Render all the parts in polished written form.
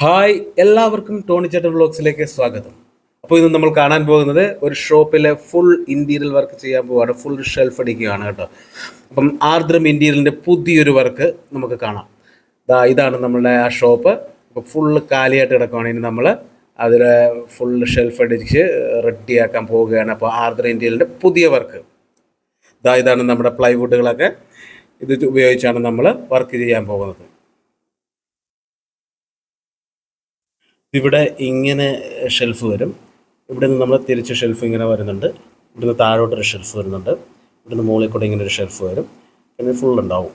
Hi, എല്ലാവർക്കും Tony ചേട്ടൻ വ്ളോഗ്സിലേക്ക് സ്വാഗതം. അപ്പോൾ ഇന്ന് നമ്മൾ കാണാൻ പോകുന്നത് ഒരു ഷോപ്പിലെ ഫുൾ ഇൻറ്റീരിയൽ വർക്ക് ചെയ്യാൻ പോവുകയാണ്. ഫുൾ ഷെൽഫ് അടിക്കുകയാണ് കേട്ടോ. അപ്പം ആർദ്രം ഇൻറ്റീരിയലിൻ്റെ പുതിയൊരു വർക്ക് നമുക്ക് കാണാം. ഇതാണ് നമ്മളുടെ ആ ഷോപ്പ്. അപ്പോൾ ഫുള്ള് കാലിയായിട്ട് കിടക്കുകയാണ്. ഇനി നമ്മൾ അതിൽ ഫുൾ ഷെൽഫ് അടിച്ച് റെഡിയാക്കാൻ പോവുകയാണ്. അപ്പോൾ ആർദ്രം ഇൻറ്റീരിയലിൻ്റെ പുതിയ വർക്ക് ഇതാണ്. നമ്മുടെ പ്ലൈവുഡുകളൊക്കെ ഇത് ഉപയോഗിച്ചാണ് നമ്മൾ വർക്ക് ചെയ്യാൻ പോകുന്നത്. ഇവിടെ ഇങ്ങനെ ഷെൽഫ് വരും. ഇവിടെ നിന്ന് നമ്മൾ തിരിച്ച് ഷെൽഫ് ഇങ്ങനെ വരുന്നുണ്ട്. ഇവിടുന്ന് താഴോട്ടൊരു ഷെൽഫ് വരുന്നുണ്ട്. ഇവിടുന്ന് മുകളിൽ കൂടെ ഇങ്ങനെ ഒരു ഷെൽഫ് വരും. പിന്നെ ഫുൾ ഉണ്ടാവും.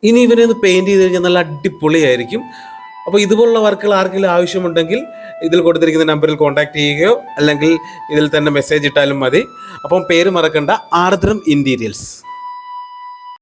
ഇനി ഇവനെ ഒന്ന് പെയിൻറ് ചെയ്ത് കഴിഞ്ഞാൽ നല്ല അടിപൊളിയായിരിക്കും. അപ്പോൾ ഇതുപോലുള്ള വർക്കുകൾ ആർക്കെങ്കിലും ആവശ്യമുണ്ടെങ്കിൽ ഇതിൽ കൊടുത്തിരിക്കുന്ന നമ്പറിൽ കോൺടാക്ട് ചെയ്യുകയോ അല്ലെങ്കിൽ ഇതിൽ തന്നെ മെസ്സേജ് ഇട്ടാലും മതി. അപ്പം പേര് മറക്കണ്ട, ആർദ്രം ഇൻറ്റീരിയൽസ്.